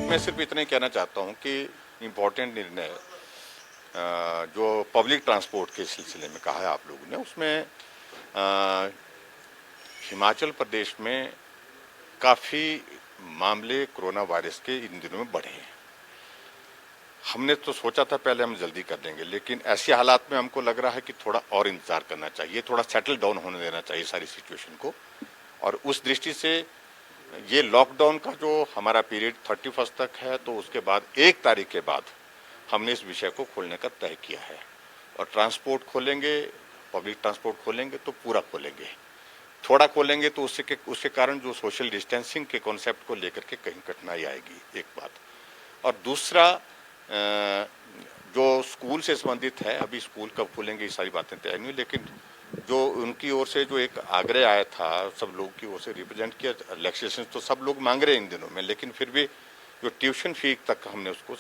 मैं सिर्फ इतना ही कहना चाहता हूं कि इम्पोर्टेंट निर्णय जो पब्लिक ट्रांसपोर्ट के सिलसिले में कहा है आप लोगों ने, उसमें हिमाचल प्रदेश में काफ़ी मामले कोरोना वायरस के इन दिनों में बढ़े हैं। हमने तो सोचा था पहले हम जल्दी कर देंगे, लेकिन ऐसे हालात में हमको लग रहा है कि थोड़ा और इंतजार करना चाहिए, थोड़ा सेटल डाउन होने देना चाहिए सारी सिचुएशन को। और उस दृष्टि से ये लॉकडाउन का जो हमारा पीरियड 31 तक है, तो उसके बाद 1 तारीख के बाद हमने इस विषय को खोलने का तय किया है। और ट्रांसपोर्ट खोलेंगे, पब्लिक ट्रांसपोर्ट खोलेंगे तो पूरा खोलेंगे, थोड़ा खोलेंगे तो उसके कारण जो सोशल डिस्टेंसिंग के कॉन्सेप्ट को लेकर के कहीं कठिनाई आएगी, एक बात। और दूसरा, जो स्कूल से संबंधित है, अभी स्कूल कब खुलेंगे ये सारी बातें तय नहीं, लेकिन जो उनकी ओर से जो एक आग्रह आया था, सब लोग की ओर से रिप्रेजेंट किया, रिलैक्सेशन तो सब लोग मांग रहे हैं इन दिनों में, लेकिन फिर भी जो ट्यूशन फी तक हमने उसको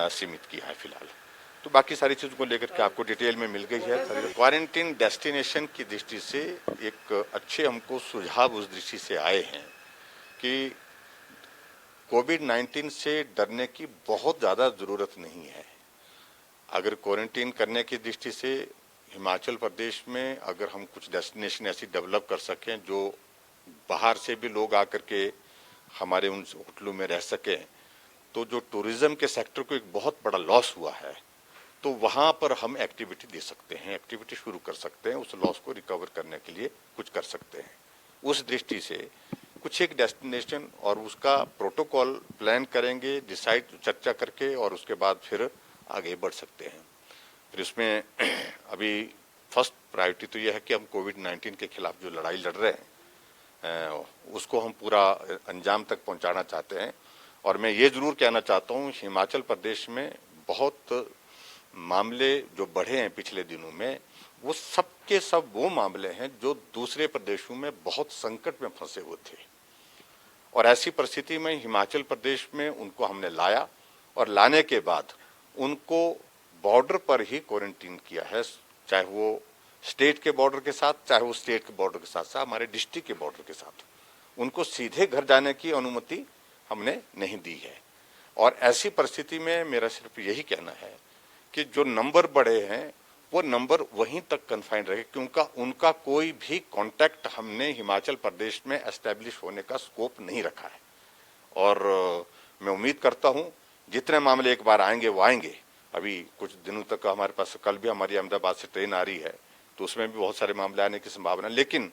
सीमित किया है फिलहाल। तो बाकी सारी चीज़ों को लेकर के आपको डिटेल में मिल गई है। क्वारंटीन डेस्टिनेशन की दृष्टि से एक अच्छे हमको सुझाव उस दृष्टि से आए हैं कि कोविड-19 से डरने की बहुत ज़्यादा ज़रूरत नहीं है। अगर क्वारंटीन करने की दृष्टि से हिमाचल प्रदेश में अगर हम कुछ डेस्टिनेशन ऐसी डेवलप कर सकें जो बाहर से भी लोग आकर के हमारे उन होटलों में रह सकें, तो जो टूरिज्म के सेक्टर को एक बहुत बड़ा लॉस हुआ है, तो वहाँ पर हम एक्टिविटी दे सकते हैं, एक्टिविटी शुरू कर सकते हैं, उस लॉस को रिकवर करने के लिए कुछ कर सकते हैं। उस दृष्टि से कुछ एक डेस्टिनेशन और उसका प्रोटोकॉल प्लान करेंगे, डिसाइड चर्चा करके, और उसके बाद फिर आगे बढ़ सकते हैं। फिर इसमें अभी फर्स्ट प्रायोरिटी तो यह है कि हम कोविड-19 के खिलाफ जो लड़ाई लड़ रहे हैं उसको हम पूरा अंजाम तक पहुंचाना चाहते हैं। और मैं ये जरूर कहना चाहता हूँ, हिमाचल प्रदेश में बहुत मामले जो बढ़े हैं पिछले दिनों में, वो सब के सब वो मामले हैं जो दूसरे प्रदेशों में बहुत संकट में फंसे हुए थे, और ऐसी परिस्थिति में हिमाचल प्रदेश में उनको हमने लाया, और लाने के बाद उनको बॉर्डर पर ही क्वारंटीन किया है, चाहे वो स्टेट के बॉर्डर के साथ, चाहे वो स्टेट के बॉर्डर के साथ साथ हमारे डिस्ट्रिक्ट के बॉर्डर के साथ। उनको सीधे घर जाने की अनुमति हमने नहीं दी है। और ऐसी परिस्थिति में मेरा सिर्फ यही कहना है कि जो नंबर बढ़े हैं वो नंबर वहीं तक कन्फाइंड रहे, क्योंकि उनका कोई भी कांटेक्ट हमने हिमाचल प्रदेश में एस्टेब्लिश होने का स्कोप नहीं रखा है। और मैं उम्मीद करता हूं जितने मामले एक बार आएंगे वो आएंगे। अभी कुछ दिनों तक हमारे पास, कल भी हमारी अहमदाबाद से ट्रेन आ रही है, तो उसमें भी बहुत सारे मामले आने की संभावना, लेकिन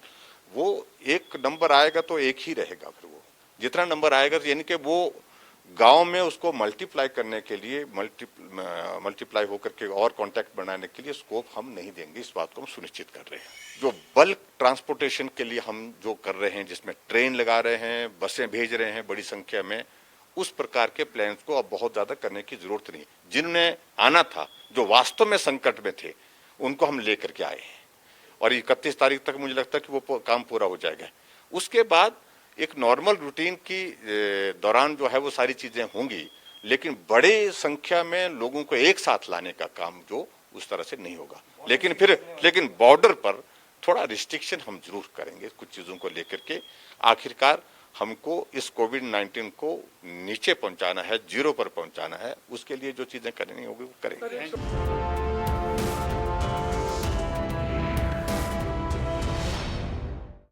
वो एक नंबर आएगा तो एक ही रहेगा। फिर वो जितना नंबर आएगा, यानी कि वो गांव में उसको मल्टीप्लाई करने के लिए, मल्टीप्लाई होकर के और कांटेक्ट बनाने के लिए स्कोप हम नहीं देंगे। इस बात को हम सुनिश्चित कर रहे हैं। जो बल्क ट्रांसपोर्टेशन के लिए हम जो कर रहे हैं, जिसमें ट्रेन लगा रहे हैं, बसें भेज रहे हैं बड़ी संख्या में, उस प्रकार के प्लान्स को अब बहुत ज्यादा करने की जरूरत नहीं। जिन्होंने आना था, जो वास्तव में संकट में थे, उनको हम लेकर के आए हैं, और 31 तारीख तक मुझे लगता है कि वो काम पूरा हो जाएगा। उसके बाद एक नॉर्मल रूटीन की दौरान जो है वो सारी चीजें होंगी, लेकिन बड़े संख्या में लोगों को एक साथ लाने का काम जो उस तरह से नहीं होगा। लेकिन बॉर्डर पर थोड़ा रिस्ट्रिक्शन हम जरूर करेंगे कुछ चीजों को लेकर के। आखिरकार हमको इस कोविड-19 को नीचे पहुंचाना है, 0 पर पहुंचाना है, उसके लिए जो चीजें करनी होगी वो करेंगे।